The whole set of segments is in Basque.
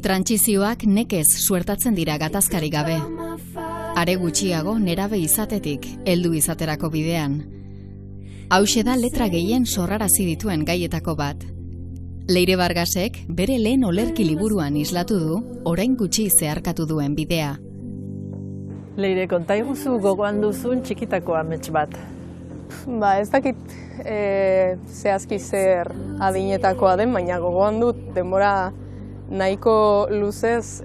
Trantsizioak nekez suertatzen dira gatazkari gabe. Are gutxiago nerabe izatetik heldu izaterako bidean. Hauxe da letra gehien sorrarazi dituen gaietako bat. Leire Vargasek bere lehen olerki liburuan islatu du, orain gutxi zeharkatu duen bidea. Leire, konta iguzu gogoan duzun txikitako amets bat. Ez dakit zehazki zer adinetakoa den, baina gogoan dut denbora nahiko luzez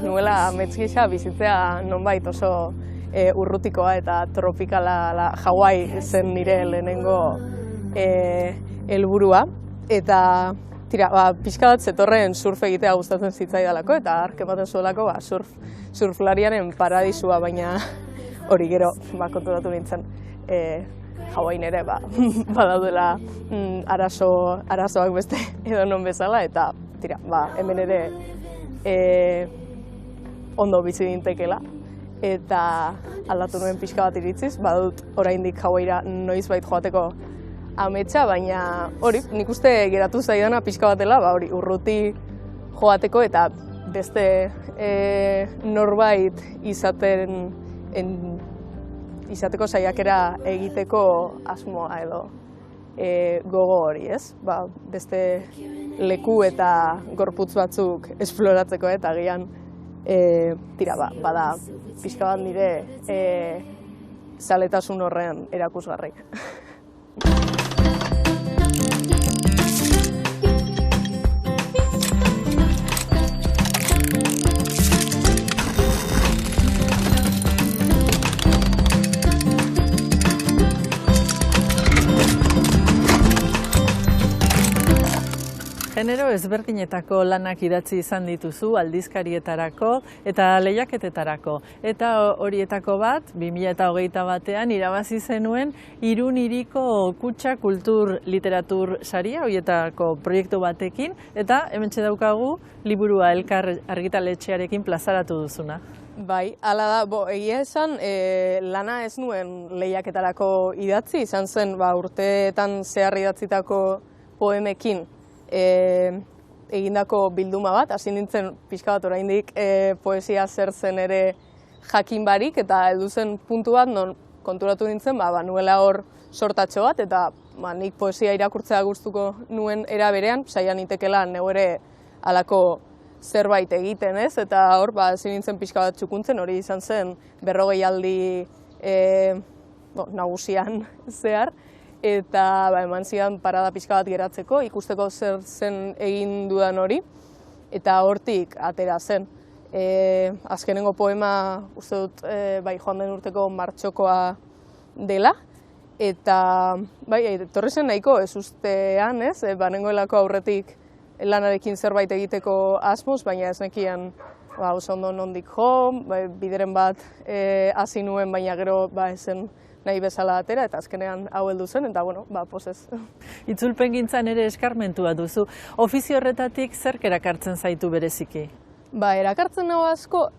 nuela amets gisa bizitzea nonbait oso urrutikoa eta tropikala. Hawaii zen nire lehenengo helburua. Eta pixka bat zetorren surf egitea gustatzen zitzaidalako eta hark ematen zuelako surflariaren paradisua, baina hori gero konturatu nintzen Hawaiin ere badaudela arazoak beste edonon bezala, eta hemen ere ondo bizi dintekela. Eta aldatu nuen pixka bat iritziz, badut oraindik Hawaiira noizbait joateko ametsa, baina hori, nik uste geratu zaidana pixka batela, hori urruti joateko eta beste norbait izateko saiakera egiteko asmoa edo gogo hori, ez? Beste leku eta gorputz batzuk esploratzeko eta gian bada pixka bat nire zaletasun horren erakusgarri. Genero ezberdinetako lanak idatzi izan dituzu aldizkarietarako eta lehiaketetarako. Eta horietako bat, 2021 batean irabazi zenuen Irun hiriko Kutxa Kultur Literatur saria, horietako proiektu batekin, eta hementxe daukagu liburua Elkar argitaletxearekin plazaratu duzuna. Bai, hala da, egia esan lana ez nuen lehiaketarako idatzi, izan zen urteetan zehar idatzitako poemekin egindako bilduma bat, hasi nintzen pixka bat oraindik poesia zer zen ere jakin barik, eta heldu zen puntu bat non konturatu nintzen, nuela hor sortatxo bat, eta nik poesia irakurtzea gustuko nuen era berean, saia nitekela neu ere halako zerbait egiten, ez? Eta hor, hasi nintzen pixka bat txukuntzen, hori izan zen 40 aldi nagusian zehar, eta eman zidan parada pixka bat geratzeko, ikusteko zer zen egin dudan hori, eta hortik atera zen. Azkenengo poema, uste dut, joan den urteko martxokoa dela, eta etorri zen nahiko ez ustean, ez? Banengoelako aurretik lanarekin zerbait egiteko asmoz, baina ez nekien oso ondo nondik jo, bideren bat hasi nuen, baina gero ezen nahi bezala atera, eta azkenean hau heldu zen, eta pozez. Itzulpengintzan ere eskarmentua duzu. Ofizio horretatik zerk erakartzen zaitu bereziki? Erakartzen nago asko,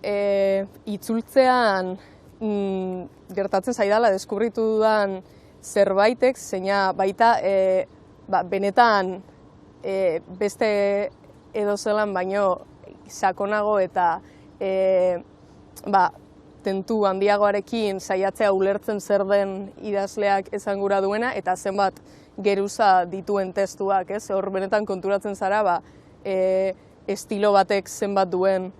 itzultzean gertatzen zaidala deskubritu dudan zerbaitek, zeina baita benetan beste edozelan baino sakonago eta tentu handiagoarekin saiatzea ulertzen zer den idazleak esan gura duena, eta zenbat geruza dituen testuak, ez? Hor benetan konturatzen zara, estilo batek zenbat duen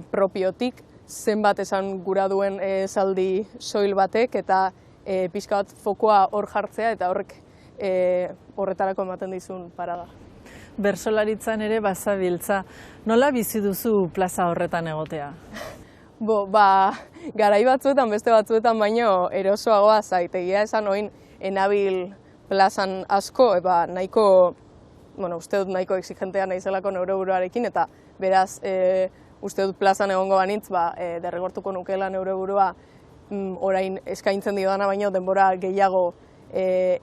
propiotik, zenbat esan gura duen esaldi soil batek, eta pixka bat fokoa hor jartzea, eta horrek horretarako ematen dizun parada. Bertsolaritzan ere bazabiltza. Nola bizi duzu plaza horretan egotea? Garai batzuetan, beste batzuetan baino erosoagoa zait. Egia esan oin enabil plazan asko, nahiko, uste dut nahiko exigentea naizelako neure buruarekin, eta beraz, uste dut plazan egongo banintz, derrigortuko nukeela neure burua orain eskaintzen diodana baino denbora gehiago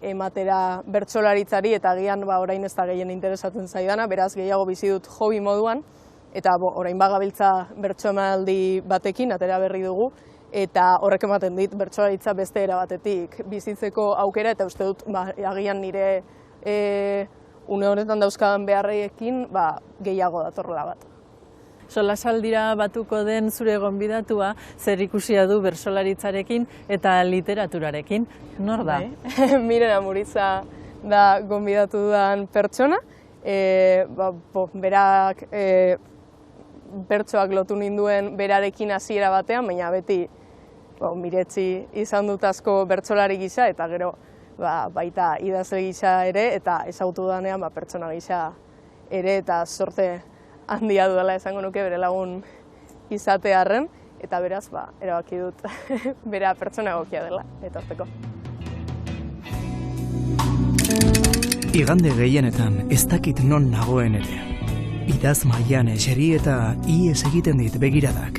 ematera bertsolaritzari, eta agian orain ez da gehien interesatzen zaidana, beraz gehiago bizi dut hobi moduan, eta orain bagabiltza bertsoemaldi batekin, atera berri dugu, eta horrek ematen dit bertsolaritza beste era batetik bizitzeko aukera, eta uste dut agian nire une honetan dauzkadan beharrekin gehiago datorrela bat. Solasaldira batuko den zure gonbidatua zer ikusia du bertsolaritzarekin eta literaturarekin. Nor da? Miren Amuriza da gonbidatu dudan pertsona. Berak bertsoak lotu ninduen berarekin hasiera batean, baina beti miretsi izan dut asko bertsolari gisa, eta gero baita idazle gisa ere, eta ezagutu danean pertsona gisa ere, eta sorte handia dudala esango nuke bere lagun izatearren, eta beraz erabaki dut bera pertsona egokia dela etortzeko. Igande gehienetan ez dakit non nagoen ere. Idaz mailan eseri eta ihes egiten dit begiradak.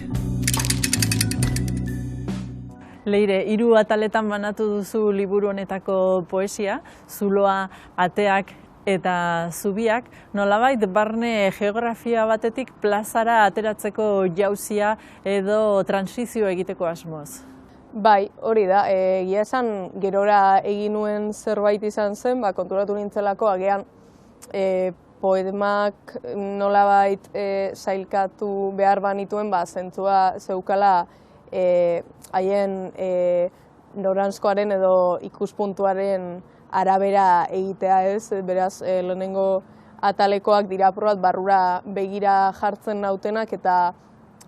Leire, 3 ataletan banatu duzu liburu honetako poesia, Zuloa, Ateak eta Zubiak, nolabait barne geografia batetik plazara ateratzeko jauzia edo transizio egiteko asmoz. Bai, hori da, egia esan gerora egin nuen zerbait izan zen, konturatu nintzelako agian poemak nolabait sailkatu behar banituen, zentzua zeukala haien noranzkoaren edo ikuspuntuaren arabera egitea ez, beraz lehenengo atalekoak dira apur bat barrura begira jartzen nautenak eta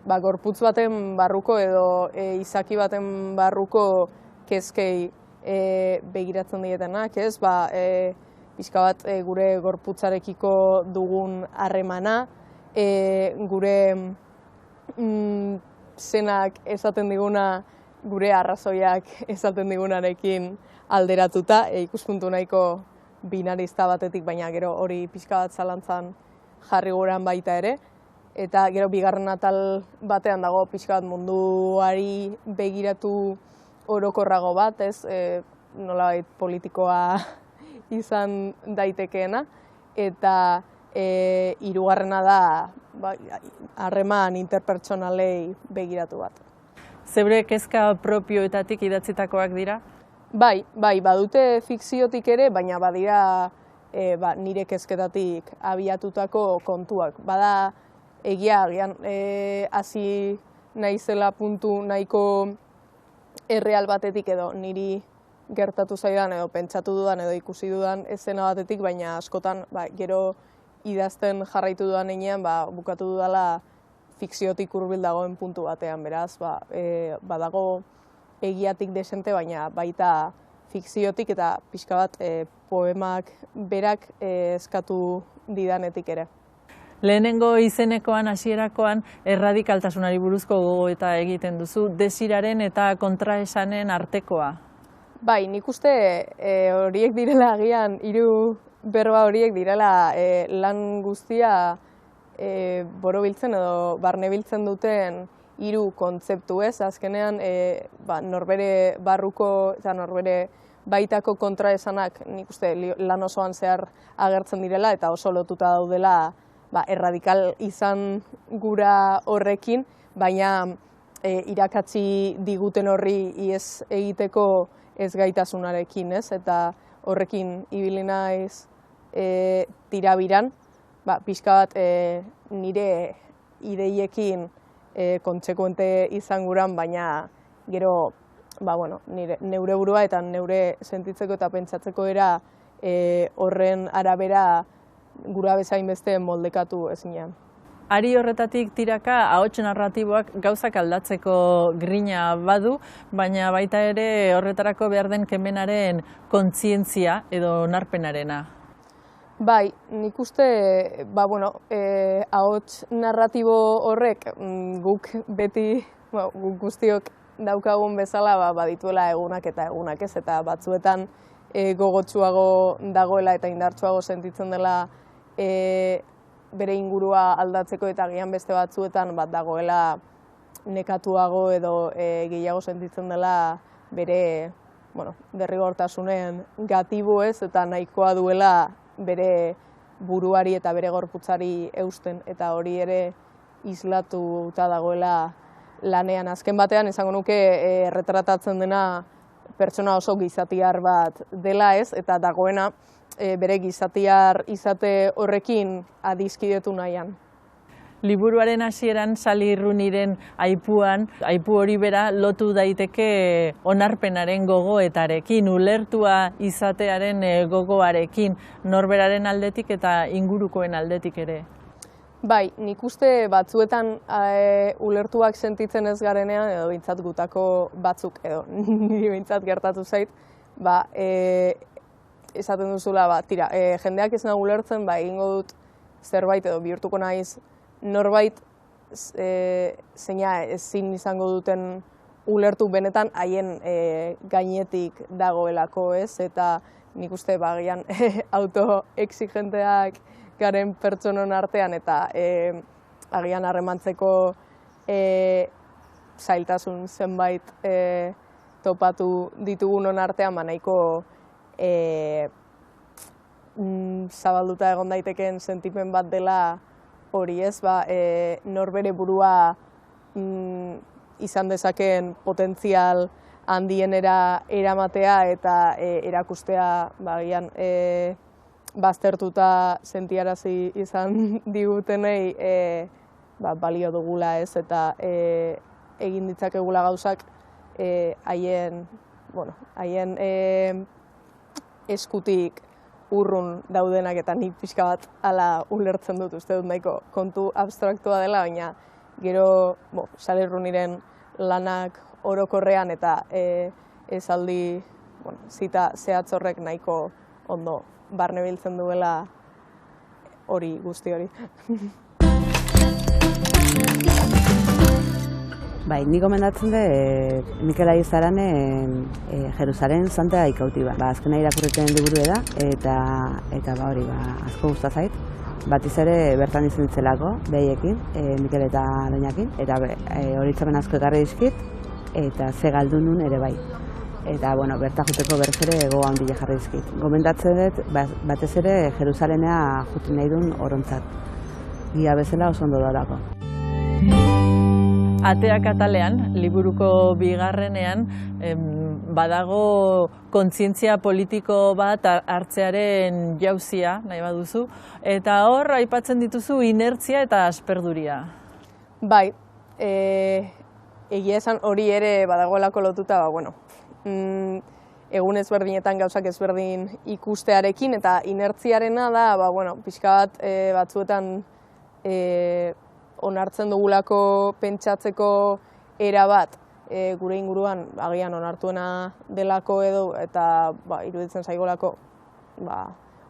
gorputz baten barruko edo izaki baten barruko kezkei begiratzen dietenak, ez? Pixka bat gure gorputzarekiko dugun harremana, gure zenak esaten diguna, gure arrazoiak esaten digunarekin alderatuta, ikuspuntu nahiko binarista batetik, baina gero hori pixka bat zalantzan jarri guran baita ere. Eta gero bigarren atal batean dago pixka bat munduari begiratu orokorrago bat, ez? Nolabait politikoa izan daitekeena. Eta hirugarrena da harreman interpertsonalei begiratu bat. Zeure kezka propioetatik idatzitakoak dira? Bai, badute fikziotik ere, baina badira nire kezketatik abiatutako kontuak. Bada egia agian hasi naizela puntu nahiko erreal batetik edo niri gertatu zaidan edo pentsatu dudan edo ikusi dudan eszena batetik, baina askotan gero idazten jarraitu dudan heinean bukatu dudala fikziotik hurbil dagoen puntu batean, beraz badago egiatik desente, baina baita fikziotik eta pixka bat poemak berak eskatu didanetik ere. Lehenengo izenekoan hasierakoan erradikaltasunari buruzko gogoeta egiten duzu, desiraren eta kontraesanen artekoa. Bai, nik uste horiek direla agian, 3 berba horiek direla lan guztia borobiltzen edo barnebiltzen duten 3 kontzeptu ez. Azkenean norbere barruko eta norbere baitako kontraesanak nik uste lan osoan zehar agertzen direla eta oso lotuta daudela erradikal izan gura horrekin, baina irakatsi diguten horri ihes egiteko ez gaitasunarekin, ez? Eta horrekin ibili naiz tirabiran, pixka bat nire ideiekin kontsekuente izan guran, baina gero neure burua eta neure sentitzeko eta pentsatzeko era horren arabera gura bezain beste moldekatu ezinean. Ari horretatik tiraka ahots narratiboak gauzak aldatzeko grina badu, baina baita ere horretarako behar den kemenaren kontzientzia edo onarpenarena. Bai, nik uste, ahots narratibo horrek guk beti, guk guztiok daukagun bezala badituela egunak eta egunak ez, eta batzuetan gogotsuago dagoela eta indartsuago sentitzen dela bere ingurua aldatzeko eta agian beste batzuetan dagoela nekatuago edo gehiago sentitzen dela bere derrigortasunen gatibu ez eta nahikoa duela bere buruari eta bere gorputzari eusten eta hori ere islatuta dagoela lanean. Azken batean esango nuke erretratatzen dena pertsona oso gizatiar bat dela ez eta dagoena bere gizatiar izate horrekin adiskidetu nahian. Liburuaren hasieran Sally Rooneyren aipuan, aipu hori bera lotu daiteke onarpenaren gogoetarekin, ulertua izatearen gogoarekin, norberaren aldetik eta ingurukoen aldetik ere. Bai, nik uste batzuetan ulertuak sentitzen ez garenean, edo bintzat gutako batzuk, edo niri bintzat gertatu zait, esaten duzula, tira, jendeak ez nago ulertzen, egingo dut zerbait edo bihurtuko naiz norbait zeina ezin izango duten ulertu benetan haien gainetik dagoelako, ez? Eta nik uste agian autoexigenteak garen pertsonon artean eta agian harremantzeko zailtasun zenbait topatu ditugunon artean nahiko zabalduta egon daitekeen sentimen bat dela hori, ez? Norbere burua izan dezakeen potentzial handienera eramatea eta erakustea agian baztertuta sentiarazi izan digutenei balio dugula, ez? Eta egin ditzakegula gauzak haien eskutik urrun daudenak, eta nik pixka bat hala ulertzen dut, uste dut nahiko kontu abstraktua dela, baina gero Sally Rooneyren lanak orokorrean eta esaldi zita zehatz horrek nahiko ondo barnebiltzen duela hori guzti hori. Bai, nik gomendatzen dut Mikel Aizarane Jerusalem Santa Ikautiba. Azkena irakurriten liburu da, eta hori asko gusta zait. Batiz ere bertan izan ditzelako, behiekin, Mikel eta Leñakin, eta hori itzamen asko ekarri dizkit, eta ze galdunun ere bai. Eta, berta juteko berriz ere gogo handia jarri dizkit. Gomendatzen dut, batez ere Jerusalemea jutu nahi duen orontzat. Gia bezala oso ondo dago. Ateak atalean, liburuko bigarrenean, badago kontzientzia politiko bat hartzearen jauzia, nahi baduzu, eta hor aipatzen dituzu inertzia eta asperduria. Bai, egia esan hori ere badagoelako lotuta, egun ezberdinetan gauzak ezberdin ikustearekin, eta inertziarena da, pixka bat batzuetan onartzen dugulako pentsatzeko era bat gure inguruan agian onartuena delako edo, eta iruditzen zaigolako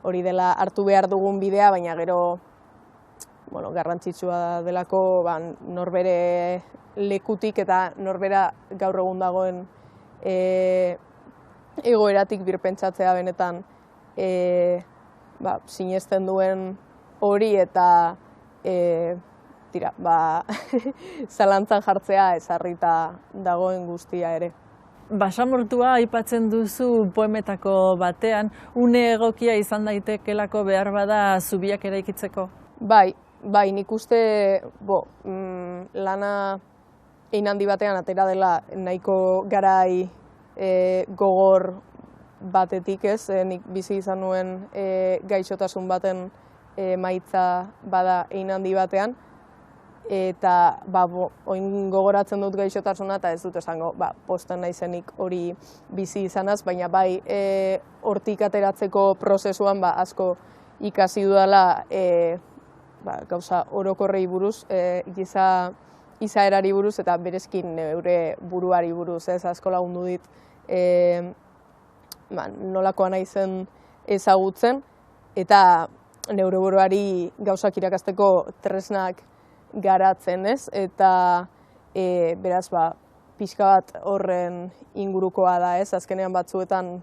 hori dela hartu behar dugun bidea, baina gero garrantzitsua delako norbere lekutik eta norbera gaur egun dagoen egoeratik birpentsatzea benetan sinesten duen hori, eta zalantzan jartzea ezarrita dagoen guztia ere. Basamortua aipatzen duzu poemetako batean, une egokia izan daitekelako behar bada zubiak eraikitzeko? Bai, nik uste lana hein handi batean atera dela nahiko garai gogor batetik, ez? Nik bizi izan nuen gaixotasun baten maitza bada hein handi batean, eta oin gogoratzen dut gaixotasuna eta ez dut esango posten naizenik hori bizi izanaz, baina bai hortik ateratzeko prozesuan asko ikasi dudala gauza orokorrei buruz, izaerari buruz eta berezkin neure buruari buruz, ez asko lagundu dit nolakoa naizen ezagutzen, eta neure buruari gauzak irakasteko tresnak garatzen, ez? Eta beraz, pixka bat horren ingurukoa da, ez? Azkenean batzuetan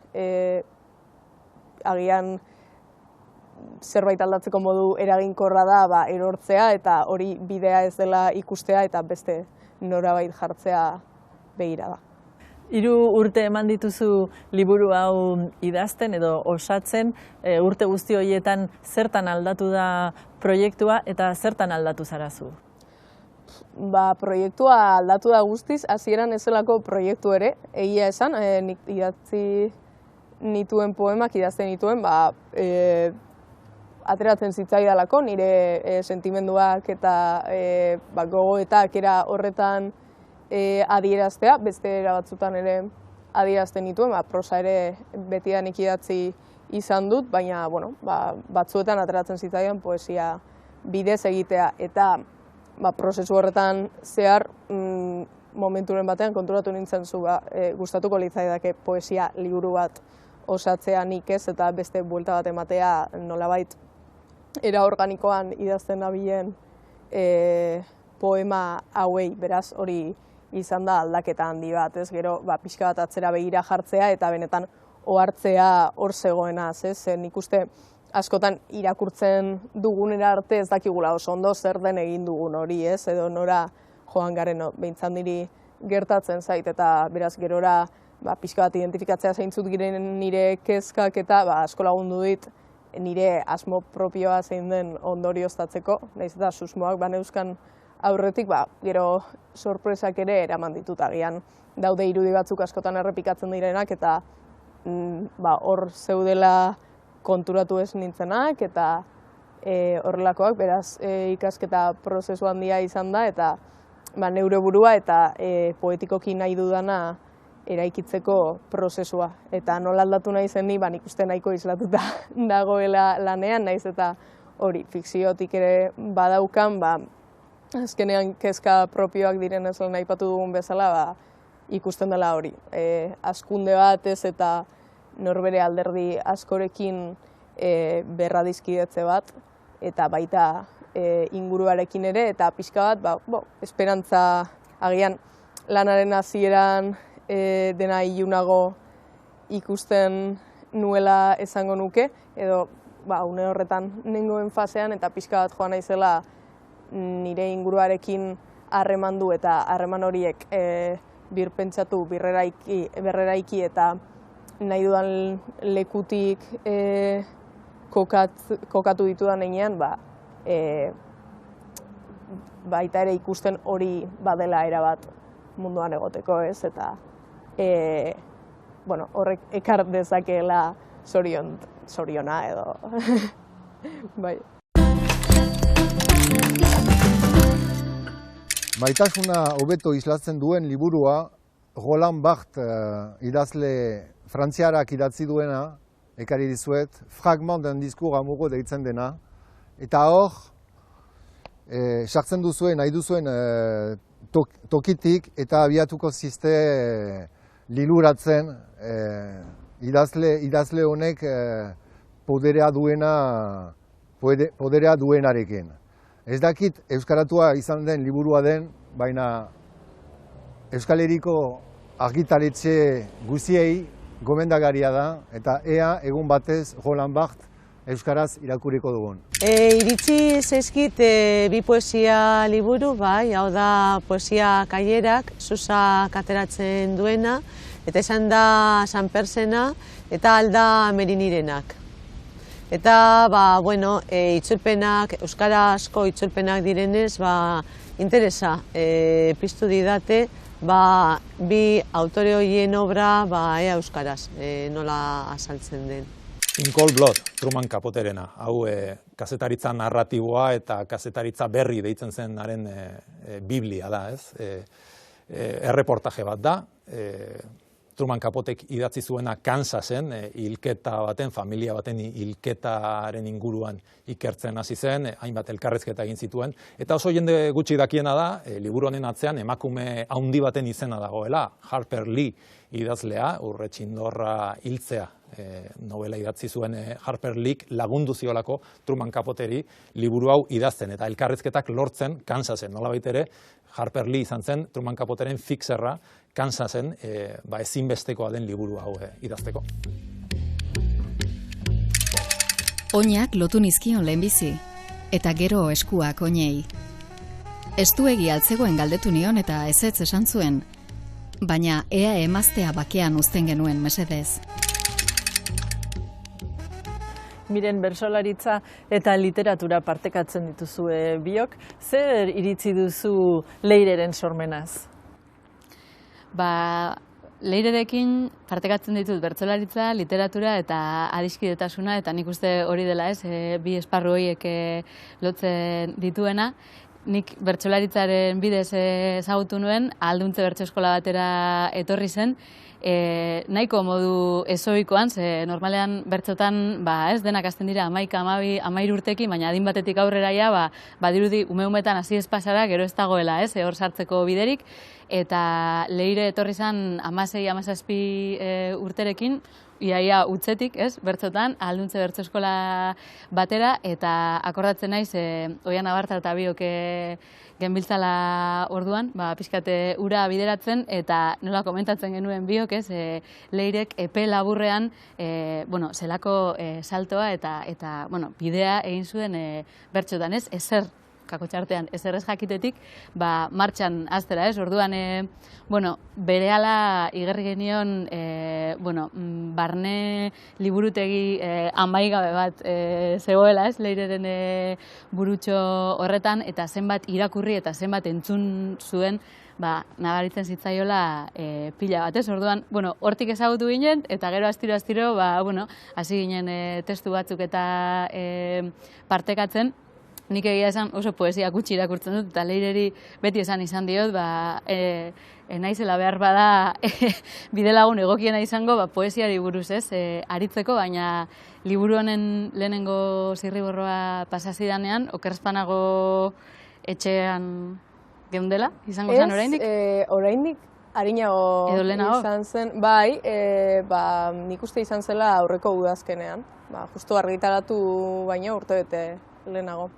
agian zerbait aldatzeko modu eraginkorra da erortzea, eta hori bidea ez dela ikustea eta beste norabait jartzea begira da. 3 urte eman dituzu liburu hau idazten edo osatzen, urte guzti horietan zertan aldatu da proiektua eta zertan aldatu zarazu? Proiektua aldatu da guztiz, hasieran ez zelako proiektu ere, egia esan, nik idatzi nituen poemak, idazten nituen, ateratzen zitzaidalako nire sentimenduak eta gogoetak era horretan adieraztea, beste era batzutan ere adierazten dituen, prosa ere betidanik idatzi izan dut, baina batzuetan ateratzen zitzaidan poesia bidez egitea, eta prozesu horretan zehar momenturen batean konturatu nintzen zu, gustatuko litzaidake poesia liburu bat osatzea nik ez, eta beste buelta bat ematea nolabait era organikoan idazten nabilen poema hauei, beraz hori izan da aldaketa handi bat, ez gero pixka bat atzera begira jartzea eta benetan ohartzea hor zegoenaz, ez? Nik uste askotan irakurtzen dugunera arte ez dakigula oso ondo zer den egin dugun hori, ez? Edo nora joan garen, behintzat niri gertatzen zait, eta beraz gerora pixka bat identifikatzea zeintzut giren nire kezkak eta asko lagundu dit nire asmo propioa zein den ondorioztatzeko, nahiz eta susmoak baneuzkan aurretik, gero sorpresak ere eraman ditut agian. Daude irudi batzuk askotan errepikatzen direnak eta hor zeudela konturatu ez nintzenak eta horrelakoak, beraz ikasketa prozesu handia izan da eta neure burua eta poetikoki nahi dudana eraikitzeko prozesua. Eta nola aldatu nahi zen ni, nik uste nahiko islatuta dagoela lanean, naiz eta hori fikziotik ere badaukan, azkenean kezka propioak diren ez lan aipatu dugun bezala, ikusten dela hori. Hazkunde bat ez eta norbere alderdi askorekin berradizkidetze bat, eta baita inguruarekin ere, eta pixka bat, esperantza agian lanaren hasieran dena ilunago ikusten nuela esango nuke, edo une horretan nengoen fasean, eta pixka bat joan naizela nire inguruarekin harremandu eta harreman horiek birpentsatu, berreraiki eta nahi dudan lekutik kokatu ditudan heinean, baita ere ikusten hori badela erabat munduan egoteko, ez? Eta horrek ekar dezakeela zoriona edo. Bai. Maitasuna hobeto islatzen duen liburua Roland Barthes idazle frantziarak idatzi duena, ekarri dizuet, Fragment d'un discours amoureux deitzen dena, eta hor, sartzen duzuen, nahi duzuen tokitik eta abiatuko ziste liluratzen idazle honek poderea duenarekin. Ez dakit euskaratua izan den liburua den, baina Euskal Herriko argitaletxe guziei gomendagarria da, eta ea egun batez Roland Barthes euskaraz irakurriko dugun. Iritsi zaizkit bi poesia liburu, hau da poesia kailerak, Susak ateratzen duena, eta esan da San Persena, eta Alda Merinirenak. Eta, itzulpenak, euskarazko itzulpenak direnez, interesa piztu didate, bi autore horien obra, ea euskaraz, nola azaltzen den. In Cold Blood, Truman Capoterena. Hau kazetaritza narratiboa eta kazetaritza berri deitzen zenaren biblia da, ez? Erreportaje bat da. Truman Capotek idatzi zuena Kansasen, hilketa baten, familia baten hilketaren inguruan ikertzen hasi zen, hainbat elkarrezketa egin zituen. Eta oso jende gutxi dakiena da, liburu honen atzean emakume handi baten izena dagoela, Harper Lee idazlea, Urretxindorra hiltzea novela idatzi zuen Harper Leek lagundu ziolako Truman Capoteri liburu hau idazten eta elkarrizketak lortzen Kansasen. Nolabait ere Harper Lee izan zen Truman Capoteren fixerra Kansasen ezinbestekoa den liburu hau idazteko. Oinak lotu nizkion lehenbizi, eta gero eskuak oinei. Estuegi altzegoen galdetu nion eta ezetz esan zuen, baina ea emaztea bakean uzten genuen mesedez. Miren, bertsolaritza eta literatura partekatzen dituzue biok, zer iritzi duzu Leireren sormenaz? Leirerekin partekatzen ditut bertsolaritza, literatura eta adiskidetasuna, eta nik uste hori dela bi esparru horiek lotzen dituena. Nik bertsolaritzaren bidez ezagutu nuen, Ahalduntze Bertso Eskola batera etorri zen, nahiko modu ezoikoan, ze normalean bertsotan denak hasten dira 11, 12, 13 urtekin, baina adin batetik aurrera badirudi ume-umetan hasi ez pasara, gero ez dagoela, hor sartzeko biderik, eta Leire etorri zen 16, 17 urterekin, iaia utzetik, bertsotan, Ahalduntze Bertso Eskola batera, eta akordatzen naiz, Oian Abarta eta biok genbiltzala orduan, pixkate ura bideratzen, eta nola komentatzen genuen biok, Leirek epe laburrean, zelako saltoa eta bidea egin zuen bertsotan, ezer kakotxartean, ezer ez jakitetik, martxan aztera, orduan, berehala igerri genion, barne liburutegi amaigabe bat zegoela, Leireren burutxo horretan, eta zenbat irakurri eta zenbat entzun zuen, nabaritzen zitzaiola pila bat, orduan, hortik ezagutu ginen, eta gero astiro, hasi ginen testu batzuk eta partekatzen. Nik egia esan oso poesia gutxi irakurtzen dut, eta Leireri beti esan izan diot, naizela behar bada bidelagun egokiena izango poesiari buruz aritzeko, baina liburu honen lehenengo zirriborroa pasazidanean, okerrezpanago etxean geundela, izango zen oraindik? Oraindik harinago izan zen, nik uste izan zela aurreko udazkenean, justu argitaratu baina urte bete lehenago.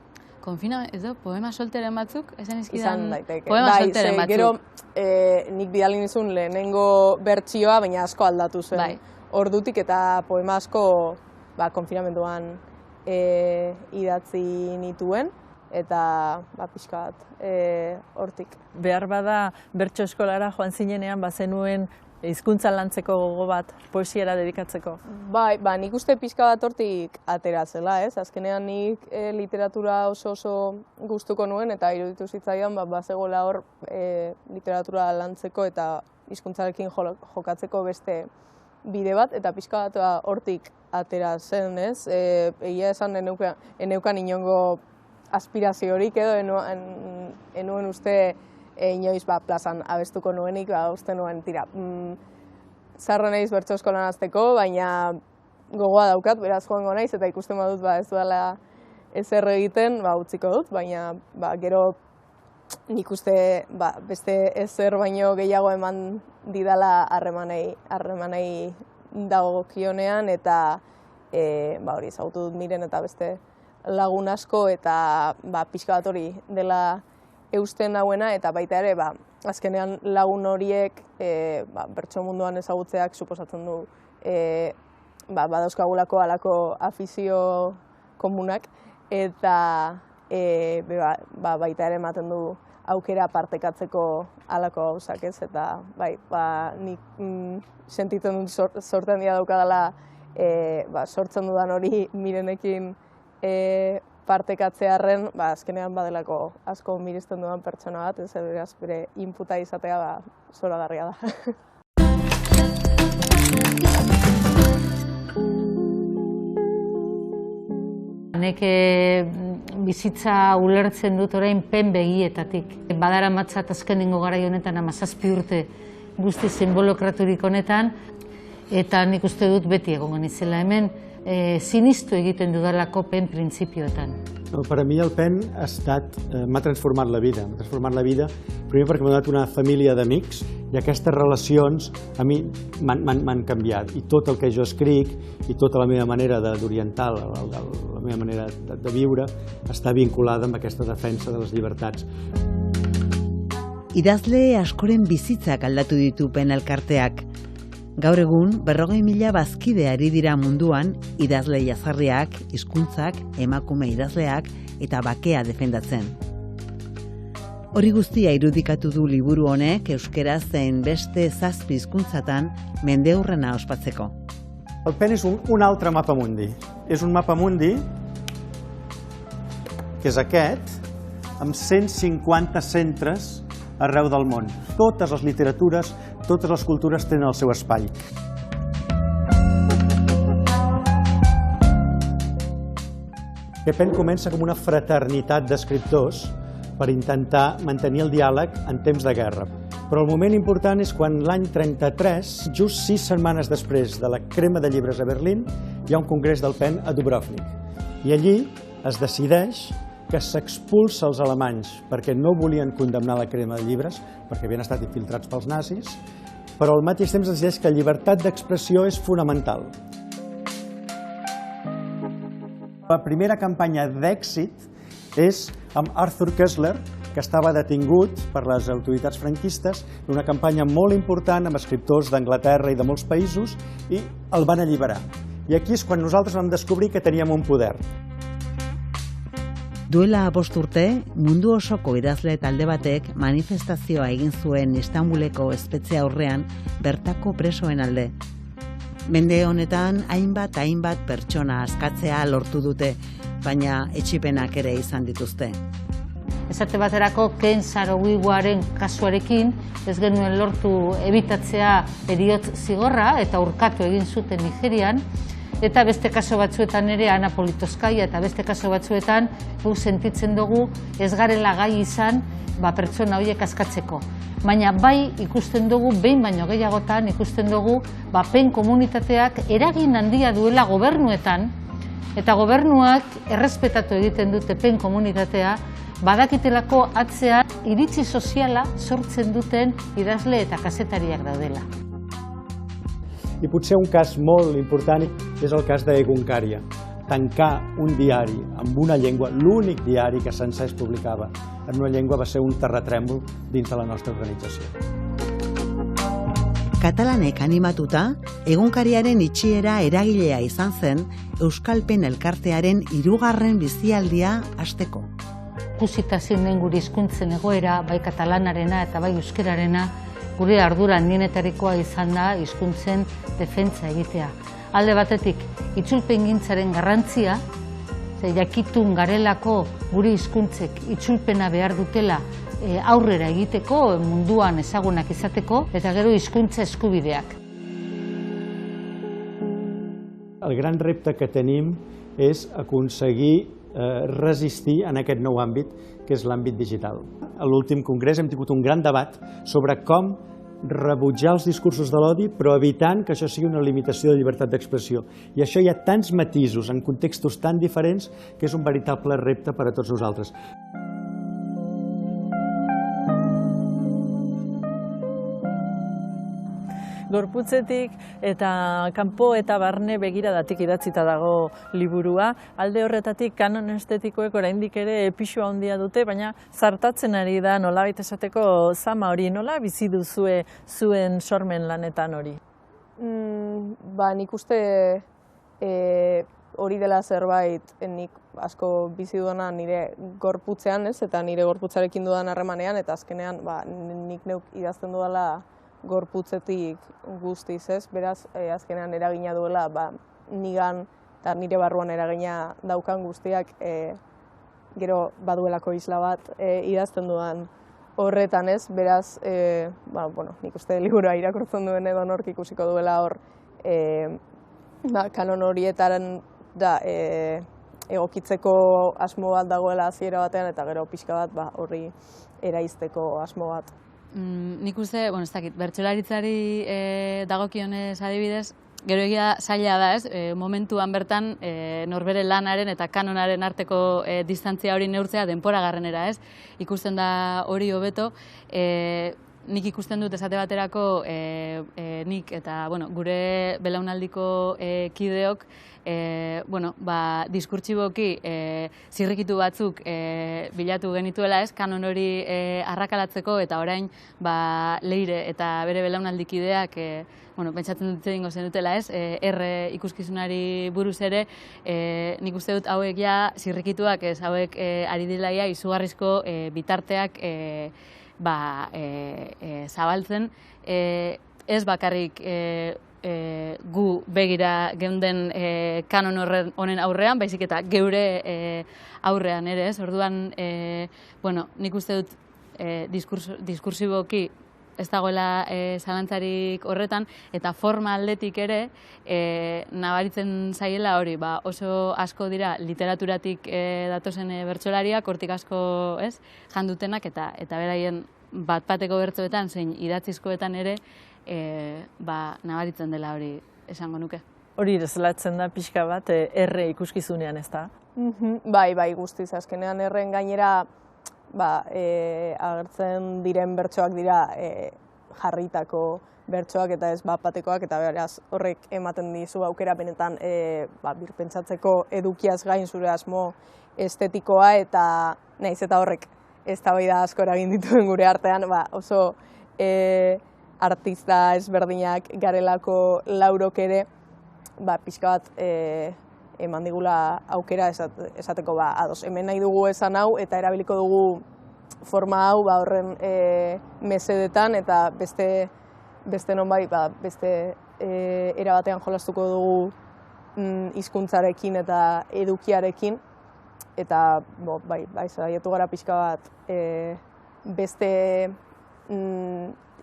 Konfina, ez da, poema solteren batzuk, esan izkidan? Izan daiteke. Poema solteren batzuk. Gero, nik bidali nizun lehenengo bertsioa, baina asko aldatu zen. Ordutik eta poema asko konfinamenduan idatzi nituen, eta pixka bat hortik. Behar bada bertso eskolara joan zinenean bazenuen hizkuntza lantzeko gogo bat poesiara dedikatzeko? Nik uste pixka bat hortik ateratzela, Azkenean nik literatura oso gustuko nuen, eta iruditu zitzaidan bazegoela hor literatura lantzeko eta hizkuntzarekin jokatzeko beste bide bat, eta pixka bat hortik atera zen, egia esan eneukan inongo aspiraziorik edo enuen uste inoiz plazan abestuko nuenik, uste nuen, zarra naiz bertso eskolan hasteko, baina gogoa daukat, beraz joango naiz, eta ikusten badut ez duela ezer egiten, utziko dut, baina gero nik uste beste ezer baino gehiago eman didala harremanei dagokionean, eta hori ezagutu dut Miren eta beste lagun asko, eta pixka bat hori dela eusten hauena, eta baita ere, azkenean lagun horiek bertso munduan ezagutzeak suposatzen du badauzkagulako halako afizio komunak, eta baita ere ematen du aukera partekatzeko halako gauzak, eta nik sentitzen dut sorten dira daukadala sortzen dudan hori Mirenekin partekatzearren, azkenean badelako asko miresten dudan pertsona bat, ez beraz bere inputa izatea zoragarria da. Nek bizitza ulertzen dut orain pen begietatik. Badara matzat azkenengo garai honetan 17 urte guzti zenbolokraturik honetan, eta nik uste dut beti egongo nizela hemen, sinistu egiten dudalako pen printzipioetan. Per a mi el pen m'ha transformat la vida. M'ha transformat la vida, primer perquè m'ha donat una família d'amics, i aquestes relacions a mi m'han canviat. I tot el que jo escric i tota la meva manera d'orientar, la meva manera de viure, està vinculada amb aquesta defensa de les llibertats. Idazle askoren bizitzak aldatu ditu pen elkarteak. Gaur egun, 40.000 bazkide ari dira munduan, idazle jazarriak, hizkuntzak, emakume idazleak eta bakea defendatzen. Hori guztia irudikatu du liburu honek euskaraz zein beste 7 hizkuntzatan mendeurrena ospatzeko. El pen és un altre mapa mundi. És un mapa mundi que és aquest, amb 150 centres arreu del món. Totes les literatures, totes les cultures tenen el seu espai. Pen comença com una fraternitat d'escriptors per intentar mantenir el diàleg en temps de guerra. Però el moment important és quan l'any 33, just 6 setmanes després de la crema de llibres a Berlín, hi ha un congrés del Pen a Dubrovnik. I allí es decideix que s'expulsa els alemanys perquè no volien condemnar la crema de llibres, perquè havien estat infiltrats pels nazis, però al mateix temps es decideix que la llibertat d'expressió és fonamental. La primera campanya d'èxit és amb Arthur Koestler, que estava detingut per les autoritats franquistes, una campanya molt important amb escriptors d'Anglaterra i de molts països, i el van alliberar. I aquí és quan nosaltres vam descobrir que teníem un poder. Duela 5 urte, mundu osoko idazle talde batek manifestazioa egin zuen Istanbuleko espetxe aurrean bertako presoen alde. Mende honetan hainbat pertsona askatzea lortu dute, baina etsipenak ere izan dituzte. Esate baterako Ken Saro-Wiwaren kasuarekin ez genuen lortu ebitatzea heriotz zigorra eta urkatu egin zuten Nigerian, eta beste kaso batzuetan ere Ana Politkovskaia eta beste kaso batzuetan guk sentitzen dugu ez garela gai izan pertsona horiek askatzeko. Baina bai ikusten dugu, behin baino gehiagotan ikusten dugu, Pen komunitateak eragin handia duela gobernuetan, eta gobernuak errespetatu egiten dute Pen komunitatea, badakitelako atzean iritzi soziala sortzen duten idazle eta kazetariak daudela. I potser un cas molt important és el cas d'Egunkaria. Tancar un diari amb una llengua, l'únic diari que sencer es publicava en una llengua, va ser un terratrèmol dins de la nostra organització. Katalanek animatuta, Egunkariaren itxiera eragilea izan zen Euskalpen elkartearen 3. bizialdia hasteko. Ikusita zein den gure hizkuntzen egoera, bai katalanarena eta bai euskararena, gure ardura handienetarikoa izan da hizkuntzen defentsa egitea. Alde batetik, itzulpengintzaren garrantzia, jakitun garelako gure hizkuntzek itzulpena behar dutela aurrera egiteko, munduan ezagunak izateko, eta gero hizkuntza eskubideak. El gran repte que tenim és aconseguir resistir en aquest nou àmbit, que és l'àmbit digital. A l'últim congrés hem tingut un gran debat sobre com rebutjar els discursos de l'odi, però evitant que això sigui una limitació de llibertat d'expressió. I això hi ha tants matisos en contextos tan diferents que és un veritable repte per a tots nosaltres. Gorputzetik eta kanpo eta barne begiradatik idatzita dago liburua. Alde horretatik kanon estetikoek oraindik ere pisu handia dute, baina zartatzen ari da nolabait esateko zama hori. Nola bizi duzue zuen sormen lanetan hori? Nik uste hori dela zerbait nik asko bizi duena nire gorputzean, eta nire gorputzarekin dudan harremanean, eta azkenean nik neuk idazten dudala gorputzetik guztiz, beraz, azkenean eragina duela, nigan eta nire barruan eragina daukan guztiak, gero baduelako isla bat idazten dudan horretan, beraz, nik uste liburua irakurtzen duen edo nork ikusiko duela hor, kanon horietaren da egokitzeko asmo bat dagoela hasiera batean, eta gero pixka bat horri eraizteko asmo bat. Nik uste, ez dakit, bertsolaritzari dagokionez adibidez, gero egia zaila da, momentuan bertan norbere lanaren eta kanonaren arteko distantzia hori neurtzea denporagarrenera, ikusten da hori hobeto. Nik ikusten dut esate baterako nik eta gure belaunaldiko kideok diskurtsiboki zirrikitu batzuk bilatu genituela, kanon hori arrakalatzeko, eta orain Leire eta bere belaunaldikideak pentsatzen dut egingo zenutela, erre ikuskizunari buruz ere, nik uste dut hauek ja zirrikituak ez, hauek ari dilaia izugarrizko bitarteak zabaltzen, ez bakarrik gu begira geunden kanon honen aurrean, baizik eta geure aurrean ere, orduan, nik uste dut diskursiboki ez dagoela zalantzarik horretan, eta forma aldetik ere nabaritzen zaiela hori, oso asko dira literaturatik datozen bertsolariak, hortik asko jandutenak, eta beraien bat-bateko bertsoetan, zein idatzizkoetan ere, nabaritzen dela hori esango nuke. Hori zelatzen da pixka bat erre ikuskizunean, ez da? Bai, guztiz, azkenean erren gainera agertzen diren bertsoak dira jarritako bertsoak eta ez bat-batekoak, eta beraz horrek ematen dizu aukera benetan birpentsatzeko edukiaz gain zure asmo estetikoa, eta nahiz eta horrek eztabaida asko eragin dituen gure artean, oso artista ezberdinak garelako laurok ere, pixka bat eman digula aukera esateko ados. Hemen nahi dugu esan hau eta erabiliko dugu forma hau horren mesedetan, eta beste nonbait, beste erabatean jolastuko dugu hizkuntzarekin eta edukiarekin, eta saiatu gara pixka bat beste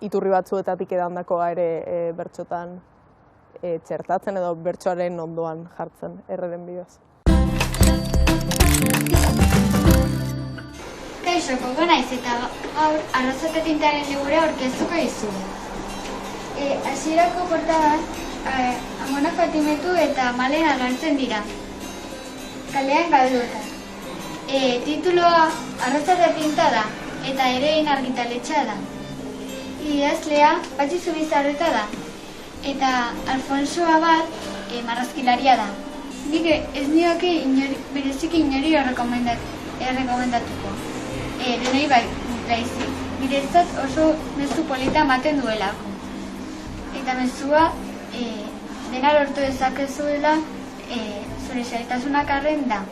iturri batzuetatik edandakoa ere bertsotan txertatzen edo bertsoaren ondoan jartzen erreren bidez. Kaixo, gogo naiz eta gaur Arrozate tintaren libura aurkeztuko dizugu. Hasierako portadan Amona Fatimetu eta Malen agertzen dira, kalean galduta. Tituloa Arrozate tinta da eta Erein argitaletxea da. Idazlea Patxi Zubizarreta da. Eta Alfonso Abad marrazkilaria da. Nik ez nioke bereziki inori errekomendatuko. Denoi baizik. Biretzat oso mezu polita ematen duelako. Eta mezua dena lortu dezakezuela zure zaitasunak arren da.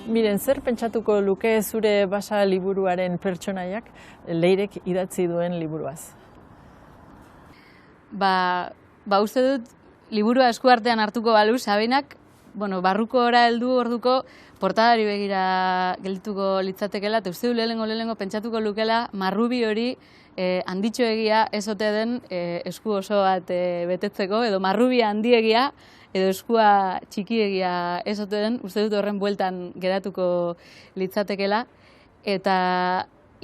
Miren, zer pentsatuko luke zure basa liburuaren pertsonaiak Leirek idatzi duen liburuaz? Uste dut, liburua eskuartean hartuko balu, Sabinak, barruko ora heldu orduko portadari begira geldituko litzatekela, eta uste du lehenengo pentsatuko lukela, marrubi hori handitxo egia ez ote den esku oso bat betetzeko, edo marrubi handiegia, edo eskua txikiegia ez ote den, uste dut horren bueltan geratuko litzatekela, eta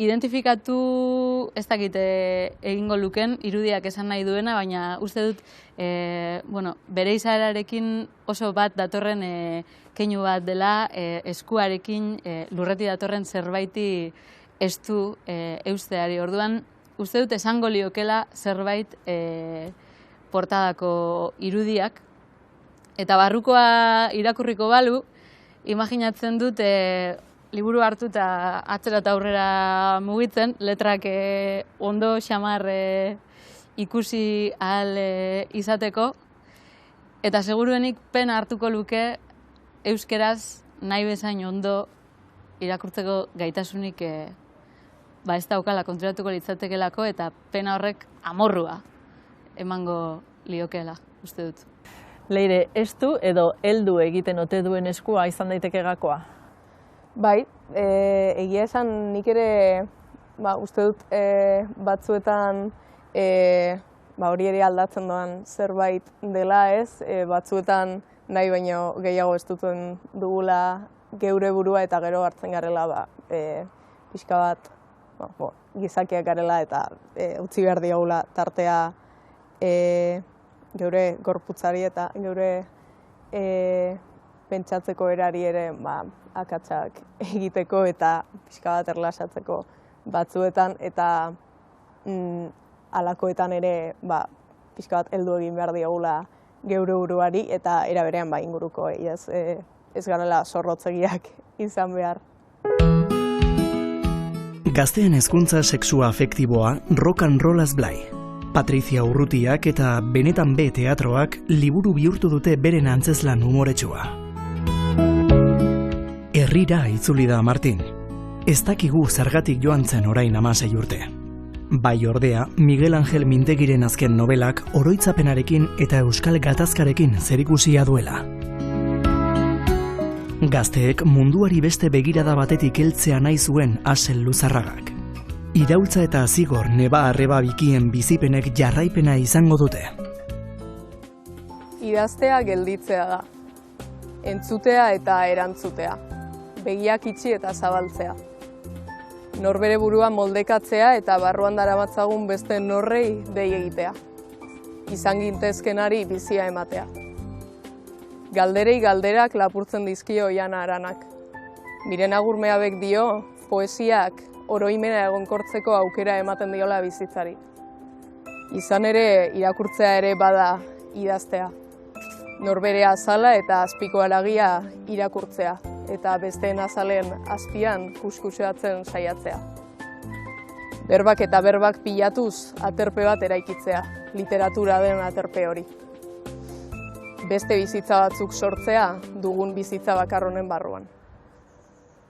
identifikatu ez dakit egingo luken irudiak esan nahi duena, baina uste dut bere izaerarekin oso bat datorren keinu bat dela, eskuarekin lurreti datorren zerbaiti estu eusteari. Orduan, uste dut esango liokela zerbait portadako irudiak, eta barrukoa irakurriko balu, imaginatzen dut liburu hartu eta atzera eta aurrera mugitzen, letrak ondo xamar ikusi ahal izateko, eta seguruenik pena hartuko luke euskeraz nahi bezain ondo irakurtzeko gaitasunik ez daukala konturatuko litzatekelako, eta pena horrek amorrua emango liokela, uste dut. Leire, estu edo heldu egiten ote duen eskua izan daiteke gakoa? Bai, egia esan nik ere uste dut batzuetan hori ere aldatzen doan zerbait dela ez, batzuetan nahi baino gehiago ez duten dugula geure burua eta gero hartzen garela pixka bat gizakiak garela eta utzi behar diogula tartea geure gorputzari eta geure pentsatzeko erari ere akatsak egiteko eta pixka bat erlasatzeko batzuetan, eta halakoetan ere pixka bat heldu egin behar diogula geure buruari eta era berean inguruko ez garela zorrotzegiak izan behar. Gazteen hezkuntza sexua afektiboa Rock and Rollaz Blai. Patricia Urrutiak eta Benetan B teatroak liburu bihurtu dute beren antzezlan umoretsua. Herrira itzuli da Martin. Ez dakigu zergatik joan zen orain 16 urte. Bai ordea, Miguel Angel Mintegiren azken nobelak oroitzapenarekin eta euskal gatazkarekin zerikusia duela. Gazteek munduari beste begirada batetik heltzea nahi zuen Axel Luzarragak. Iraultza eta zigor neba-arreba bikien bizipenek jarraipena izango dute. Idaztea gelditzea da. Entzutea eta erantzutea. Begiak itxi eta zabaltzea. Norbere burua moldekatzea eta barruan daramatzagun beste norrei dei egitea. Izan gintezkenari bizia ematea. Galderei galderak lapurtzen dizkio Oiana Aranak. Miren Agurmeabek dio, poesiak oroimena egonkortzeko aukera ematen diola bizitzari. Izan ere, irakurtzea ere bada idaztea. Norbere azala eta azpiko haragia irakurtzea, eta besteen azalen azpian kuskuseatzen saiatzea. Berbak eta berbak pilatuz aterpe bat eraikitzea, literatura den aterpe hori. Beste bizitza batzuk sortzea dugun bizitza bakar honen barruan.